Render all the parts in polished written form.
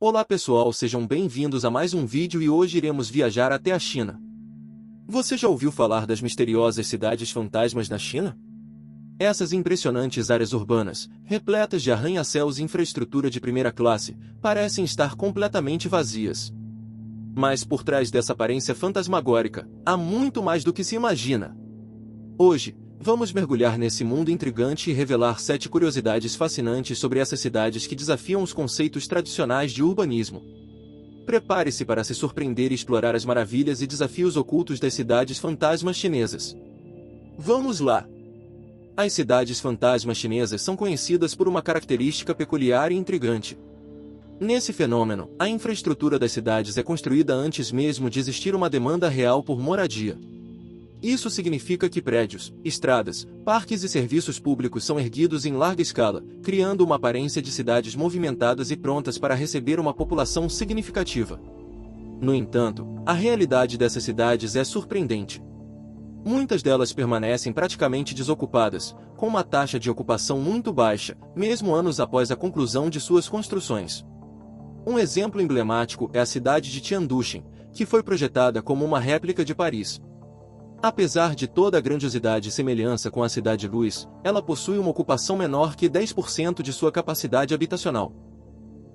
Olá pessoal, sejam bem-vindos a mais um vídeo e hoje iremos viajar até a China. Você já ouviu falar das misteriosas cidades fantasmas na China? Essas impressionantes áreas urbanas, repletas de arranha-céus e infraestrutura de primeira classe, parecem estar completamente vazias. Mas por trás dessa aparência fantasmagórica, há muito mais do que se imagina. Hoje, vamos mergulhar nesse mundo intrigante e revelar 7 curiosidades fascinantes sobre essas cidades que desafiam os conceitos tradicionais de urbanismo. Prepare-se para se surpreender e explorar as maravilhas e desafios ocultos das cidades fantasmas chinesas. Vamos lá! As cidades fantasmas chinesas são conhecidas por uma característica peculiar e intrigante. Nesse fenômeno, a infraestrutura das cidades é construída antes mesmo de existir uma demanda real por moradia. Isso significa que prédios, estradas, parques e serviços públicos são erguidos em larga escala, criando uma aparência de cidades movimentadas e prontas para receber uma população significativa. No entanto, a realidade dessas cidades é surpreendente. Muitas delas permanecem praticamente desocupadas, com uma taxa de ocupação muito baixa, mesmo anos após a conclusão de suas construções. Um exemplo emblemático é a cidade de Tianduxin, que foi projetada como uma réplica de Paris. Apesar de toda a grandiosidade e semelhança com a Cidade-Luz, ela possui uma ocupação menor que 10% de sua capacidade habitacional.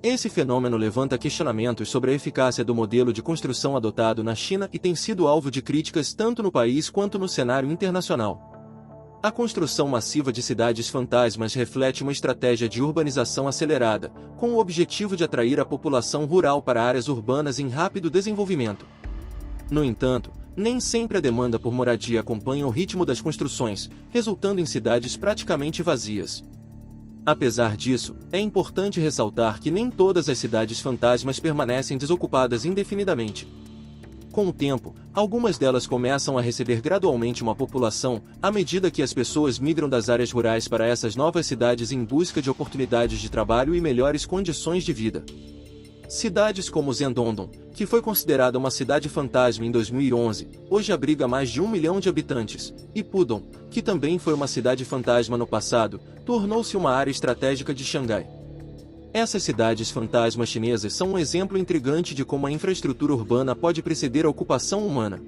Esse fenômeno levanta questionamentos sobre a eficácia do modelo de construção adotado na China e tem sido alvo de críticas tanto no país quanto no cenário internacional. A construção massiva de cidades fantasmas reflete uma estratégia de urbanização acelerada, com o objetivo de atrair a população rural para áreas urbanas em rápido desenvolvimento. No entanto, nem sempre a demanda por moradia acompanha o ritmo das construções, resultando em cidades praticamente vazias. Apesar disso, é importante ressaltar que nem todas as cidades fantasmas permanecem desocupadas indefinidamente. Com o tempo, algumas delas começam a receber gradualmente uma população, à medida que as pessoas migram das áreas rurais para essas novas cidades em busca de oportunidades de trabalho e melhores condições de vida. Cidades como Zhendondong, que foi considerada uma cidade fantasma em 2011, hoje abriga mais de 1 milhão de habitantes, e Pudong, que também foi uma cidade fantasma no passado, tornou-se uma área estratégica de Xangai. Essas cidades fantasmas chinesas são um exemplo intrigante de como a infraestrutura urbana pode preceder a ocupação humana.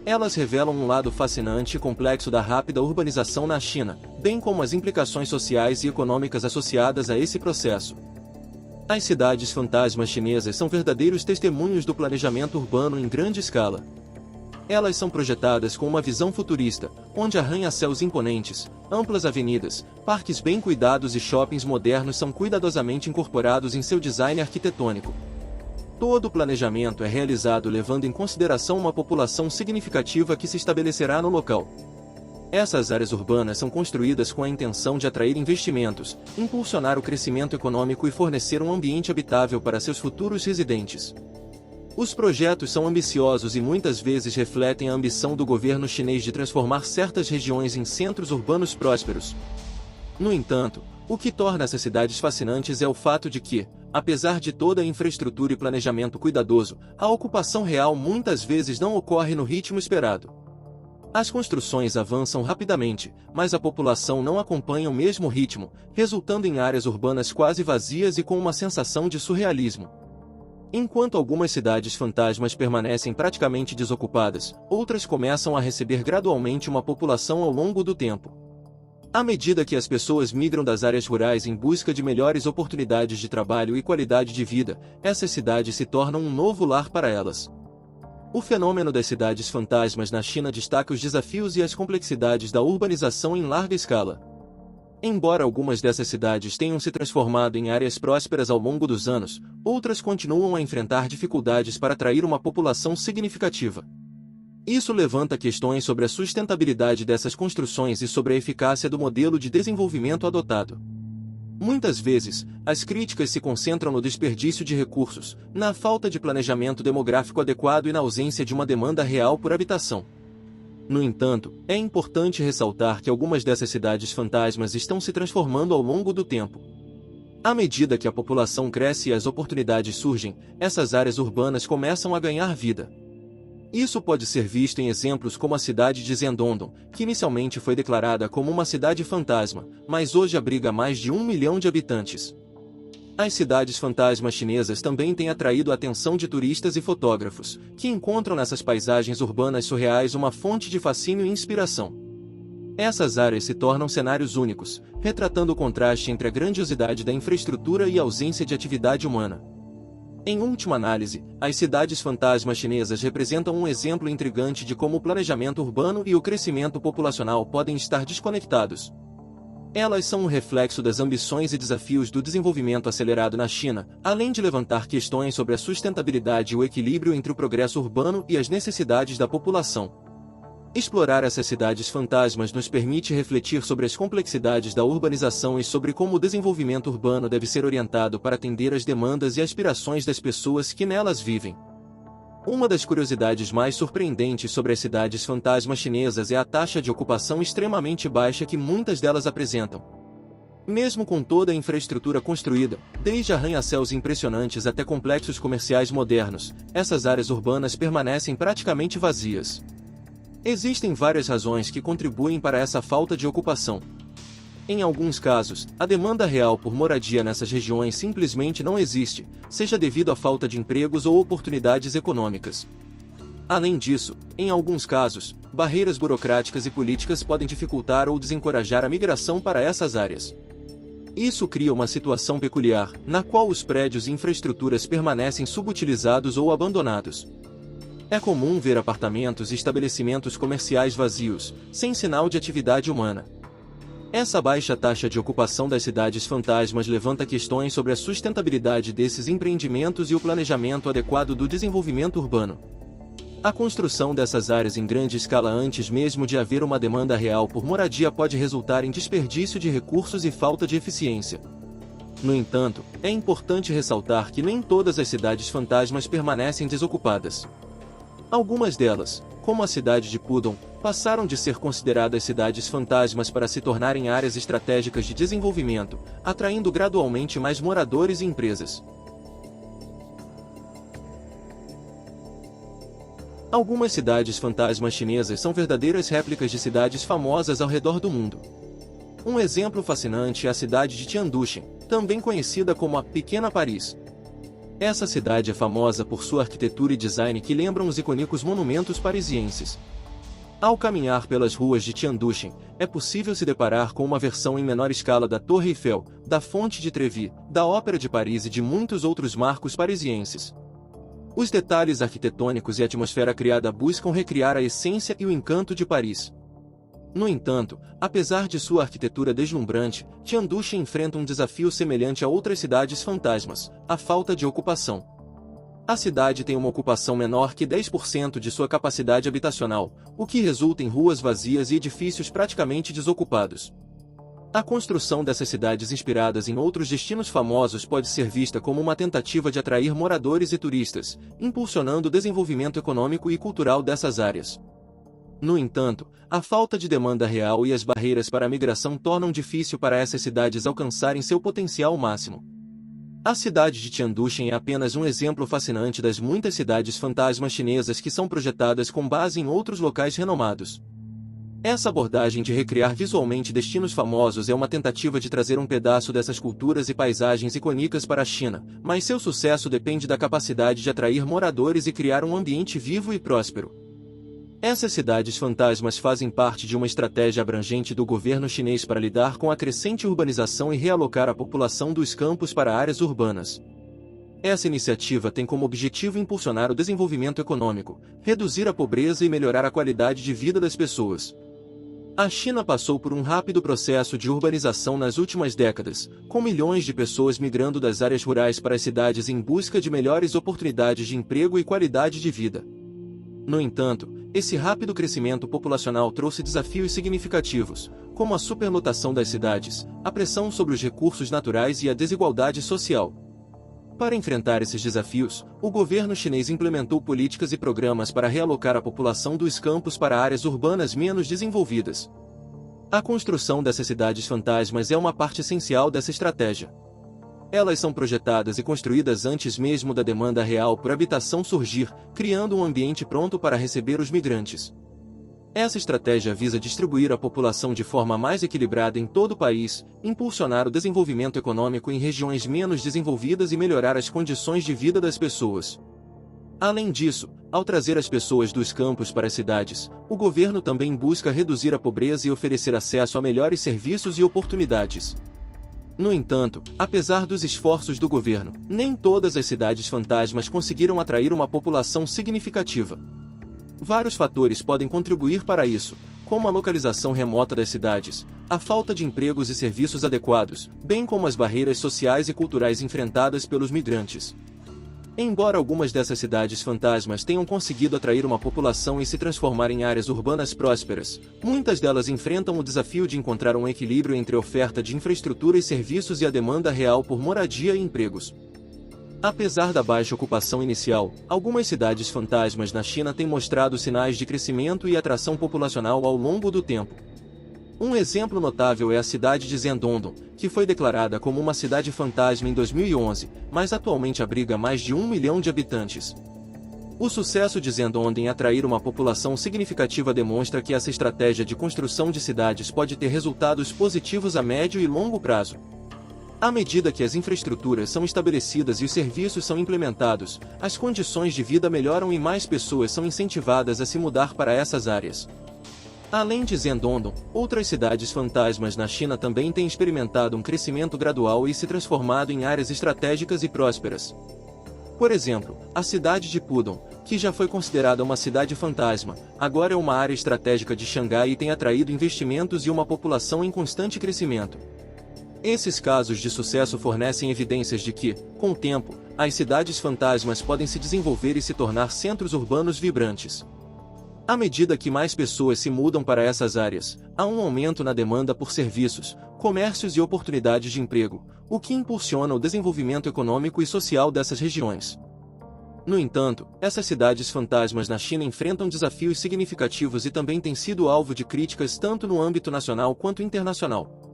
Elas revelam um lado fascinante e complexo da rápida urbanização na China, bem como as implicações sociais e econômicas associadas a esse processo. As cidades fantasmas chinesas são verdadeiros testemunhos do planejamento urbano em grande escala. Elas são projetadas com uma visão futurista, onde arranha-céus imponentes, amplas avenidas, parques bem cuidados e shoppings modernos são cuidadosamente incorporados em seu design arquitetônico. Todo o planejamento é realizado levando em consideração uma população significativa que se estabelecerá no local. Essas áreas urbanas são construídas com a intenção de atrair investimentos, impulsionar o crescimento econômico e fornecer um ambiente habitável para seus futuros residentes. Os projetos são ambiciosos e muitas vezes refletem a ambição do governo chinês de transformar certas regiões em centros urbanos prósperos. No entanto, o que torna essas cidades fascinantes é o fato de que, apesar de toda a infraestrutura e planejamento cuidadoso, a ocupação real muitas vezes não ocorre no ritmo esperado. As construções avançam rapidamente, mas a população não acompanha o mesmo ritmo, resultando em áreas urbanas quase vazias e com uma sensação de surrealismo. Enquanto algumas cidades fantasmas permanecem praticamente desocupadas, outras começam a receber gradualmente uma população ao longo do tempo. À medida que as pessoas migram das áreas rurais em busca de melhores oportunidades de trabalho e qualidade de vida, essas cidades se tornam um novo lar para elas. O fenômeno das cidades fantasmas na China destaca os desafios e as complexidades da urbanização em larga escala. Embora algumas dessas cidades tenham se transformado em áreas prósperas ao longo dos anos, outras continuam a enfrentar dificuldades para atrair uma população significativa. Isso levanta questões sobre a sustentabilidade dessas construções e sobre a eficácia do modelo de desenvolvimento adotado. Muitas vezes, as críticas se concentram no desperdício de recursos, na falta de planejamento demográfico adequado e na ausência de uma demanda real por habitação. No entanto, é importante ressaltar que algumas dessas cidades fantasmas estão se transformando ao longo do tempo. À medida que a população cresce e as oportunidades surgem, essas áreas urbanas começam a ganhar vida. Isso pode ser visto em exemplos como a cidade de Zhendondong, que inicialmente foi declarada como uma cidade fantasma, mas hoje abriga mais de 1 milhão de habitantes. As cidades fantasmas chinesas também têm atraído a atenção de turistas e fotógrafos, que encontram nessas paisagens urbanas surreais uma fonte de fascínio e inspiração. Essas áreas se tornam cenários únicos, retratando o contraste entre a grandiosidade da infraestrutura e a ausência de atividade humana. Em última análise, as cidades fantasmas chinesas representam um exemplo intrigante de como o planejamento urbano e o crescimento populacional podem estar desconectados. Elas são um reflexo das ambições e desafios do desenvolvimento acelerado na China, além de levantar questões sobre a sustentabilidade e o equilíbrio entre o progresso urbano e as necessidades da população. Explorar essas cidades fantasmas nos permite refletir sobre as complexidades da urbanização e sobre como o desenvolvimento urbano deve ser orientado para atender às demandas e aspirações das pessoas que nelas vivem. Uma das curiosidades mais surpreendentes sobre as cidades fantasmas chinesas é a taxa de ocupação extremamente baixa que muitas delas apresentam. Mesmo com toda a infraestrutura construída, desde arranha-céus impressionantes até complexos comerciais modernos, essas áreas urbanas permanecem praticamente vazias. Existem várias razões que contribuem para essa falta de ocupação. Em alguns casos, a demanda real por moradia nessas regiões simplesmente não existe, seja devido à falta de empregos ou oportunidades econômicas. Além disso, em alguns casos, barreiras burocráticas e políticas podem dificultar ou desencorajar a migração para essas áreas. Isso cria uma situação peculiar, na qual os prédios e infraestruturas permanecem subutilizados ou abandonados. É comum ver apartamentos e estabelecimentos comerciais vazios, sem sinal de atividade humana. Essa baixa taxa de ocupação das cidades fantasmas levanta questões sobre a sustentabilidade desses empreendimentos e o planejamento adequado do desenvolvimento urbano. A construção dessas áreas em grande escala antes mesmo de haver uma demanda real por moradia pode resultar em desperdício de recursos e falta de eficiência. No entanto, é importante ressaltar que nem todas as cidades fantasmas permanecem desocupadas. Algumas delas, como a cidade de Pudong, passaram de ser consideradas cidades fantasmas para se tornarem áreas estratégicas de desenvolvimento, atraindo gradualmente mais moradores e empresas. Algumas cidades fantasmas chinesas são verdadeiras réplicas de cidades famosas ao redor do mundo. Um exemplo fascinante é a cidade de Tianduxin, também conhecida como a Pequena Paris. Essa cidade é famosa por sua arquitetura e design que lembram os icônicos monumentos parisienses. Ao caminhar pelas ruas de Tianduxin, é possível se deparar com uma versão em menor escala da Torre Eiffel, da Fonte de Trevi, da Ópera de Paris e de muitos outros marcos parisienses. Os detalhes arquitetônicos e a atmosfera criada buscam recriar a essência e o encanto de Paris. No entanto, apesar de sua arquitetura deslumbrante, Tianduxin enfrenta um desafio semelhante a outras cidades fantasmas: a falta de ocupação. A cidade tem uma ocupação menor que 10% de sua capacidade habitacional, o que resulta em ruas vazias e edifícios praticamente desocupados. A construção dessas cidades inspiradas em outros destinos famosos pode ser vista como uma tentativa de atrair moradores e turistas, impulsionando o desenvolvimento econômico e cultural dessas áreas. No entanto, a falta de demanda real e as barreiras para a migração tornam difícil para essas cidades alcançarem seu potencial máximo. A cidade de Tianduxin é apenas um exemplo fascinante das muitas cidades fantasmas chinesas que são projetadas com base em outros locais renomados. Essa abordagem de recriar visualmente destinos famosos é uma tentativa de trazer um pedaço dessas culturas e paisagens icônicas para a China, mas seu sucesso depende da capacidade de atrair moradores e criar um ambiente vivo e próspero. Essas cidades fantasmas fazem parte de uma estratégia abrangente do governo chinês para lidar com a crescente urbanização e realocar a população dos campos para áreas urbanas. Essa iniciativa tem como objetivo impulsionar o desenvolvimento econômico, reduzir a pobreza e melhorar a qualidade de vida das pessoas. A China passou por um rápido processo de urbanização nas últimas décadas, com milhões de pessoas migrando das áreas rurais para as cidades em busca de melhores oportunidades de emprego e qualidade de vida. No entanto, esse rápido crescimento populacional trouxe desafios significativos, como a superlotação das cidades, a pressão sobre os recursos naturais e a desigualdade social. Para enfrentar esses desafios, o governo chinês implementou políticas e programas para realocar a população dos campos para áreas urbanas menos desenvolvidas. A construção dessas cidades fantasmas é uma parte essencial dessa estratégia. Elas são projetadas e construídas antes mesmo da demanda real por habitação surgir, criando um ambiente pronto para receber os migrantes. Essa estratégia visa distribuir a população de forma mais equilibrada em todo o país, impulsionar o desenvolvimento econômico em regiões menos desenvolvidas e melhorar as condições de vida das pessoas. Além disso, ao trazer as pessoas dos campos para as cidades, o governo também busca reduzir a pobreza e oferecer acesso a melhores serviços e oportunidades. No entanto, apesar dos esforços do governo, nem todas as cidades fantasmas conseguiram atrair uma população significativa. Vários fatores podem contribuir para isso, como a localização remota das cidades, a falta de empregos e serviços adequados, bem como as barreiras sociais e culturais enfrentadas pelos migrantes. Embora algumas dessas cidades fantasmas tenham conseguido atrair uma população e se transformar em áreas urbanas prósperas, muitas delas enfrentam o desafio de encontrar um equilíbrio entre a oferta de infraestrutura e serviços e a demanda real por moradia e empregos. Apesar da baixa ocupação inicial, algumas cidades fantasmas na China têm mostrado sinais de crescimento e atração populacional ao longo do tempo. Um exemplo notável é a cidade de Zhendongdong, que foi declarada como uma cidade fantasma em 2011, mas atualmente abriga mais de 1 milhão de habitantes. O sucesso de Zhendongdong em atrair uma população significativa demonstra que essa estratégia de construção de cidades pode ter resultados positivos a médio e longo prazo. À medida que as infraestruturas são estabelecidas e os serviços são implementados, as condições de vida melhoram e mais pessoas são incentivadas a se mudar para essas áreas. Além de Zhendongdong, outras cidades fantasmas na China também têm experimentado um crescimento gradual e se transformado em áreas estratégicas e prósperas. Por exemplo, a cidade de Pudong, que já foi considerada uma cidade fantasma, agora é uma área estratégica de Xangai e tem atraído investimentos e uma população em constante crescimento. Esses casos de sucesso fornecem evidências de que, com o tempo, as cidades fantasmas podem se desenvolver e se tornar centros urbanos vibrantes. À medida que mais pessoas se mudam para essas áreas, há um aumento na demanda por serviços, comércios e oportunidades de emprego, o que impulsiona o desenvolvimento econômico e social dessas regiões. No entanto, essas cidades fantasmas na China enfrentam desafios significativos e também têm sido alvo de críticas tanto no âmbito nacional quanto internacional.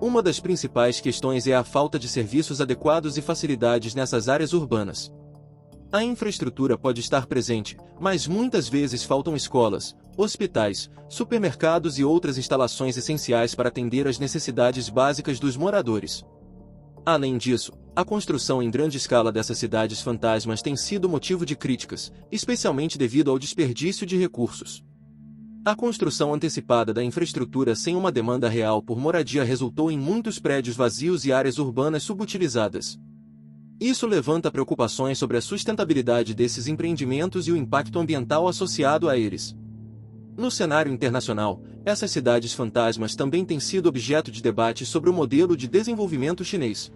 Uma das principais questões é a falta de serviços adequados e facilidades nessas áreas urbanas. A infraestrutura pode estar presente, mas muitas vezes faltam escolas, hospitais, supermercados e outras instalações essenciais para atender às necessidades básicas dos moradores. Além disso, a construção em grande escala dessas cidades fantasmas tem sido motivo de críticas, especialmente devido ao desperdício de recursos. A construção antecipada da infraestrutura sem uma demanda real por moradia resultou em muitos prédios vazios e áreas urbanas subutilizadas. Isso levanta preocupações sobre a sustentabilidade desses empreendimentos e o impacto ambiental associado a eles. No cenário internacional, essas cidades fantasmas também têm sido objeto de debate sobre o modelo de desenvolvimento chinês.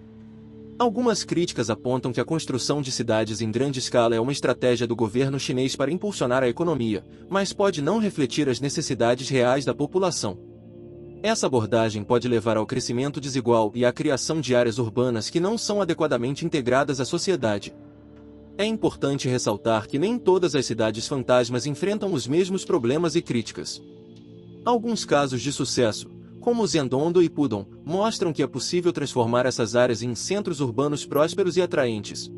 Algumas críticas apontam que a construção de cidades em grande escala é uma estratégia do governo chinês para impulsionar a economia, mas pode não refletir as necessidades reais da população. Essa abordagem pode levar ao crescimento desigual e à criação de áreas urbanas que não são adequadamente integradas à sociedade. É importante ressaltar que nem todas as cidades fantasmas enfrentam os mesmos problemas e críticas. Alguns casos de sucesso, como Zhendongdong e Pudong, mostram que é possível transformar essas áreas em centros urbanos prósperos e atraentes.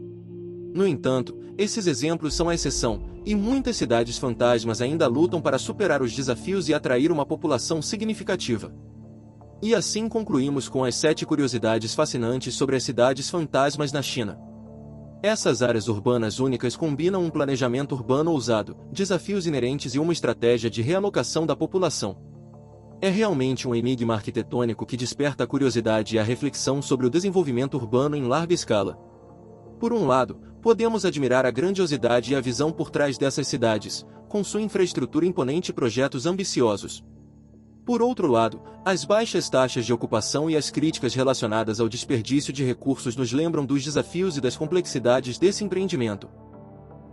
No entanto, esses exemplos são a exceção, e muitas cidades fantasmas ainda lutam para superar os desafios e atrair uma população significativa. E assim concluímos com as 7 curiosidades fascinantes sobre as cidades fantasmas na China. Essas áreas urbanas únicas combinam um planejamento urbano ousado, desafios inerentes e uma estratégia de realocação da população. É realmente um enigma arquitetônico que desperta a curiosidade e a reflexão sobre o desenvolvimento urbano em larga escala. Por um lado, podemos admirar a grandiosidade e a visão por trás dessas cidades, com sua infraestrutura imponente e projetos ambiciosos. Por outro lado, as baixas taxas de ocupação e as críticas relacionadas ao desperdício de recursos nos lembram dos desafios e das complexidades desse empreendimento.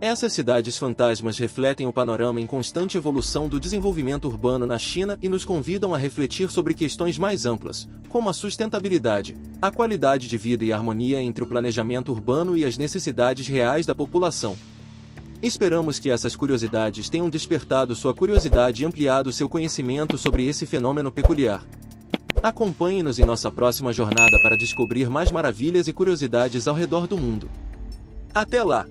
Essas cidades fantasmas refletem o panorama em constante evolução do desenvolvimento urbano na China e nos convidam a refletir sobre questões mais amplas, como a sustentabilidade, a qualidade de vida e a harmonia entre o planejamento urbano e as necessidades reais da população. Esperamos que essas curiosidades tenham despertado sua curiosidade e ampliado seu conhecimento sobre esse fenômeno peculiar. Acompanhe-nos em nossa próxima jornada para descobrir mais maravilhas e curiosidades ao redor do mundo. Até lá!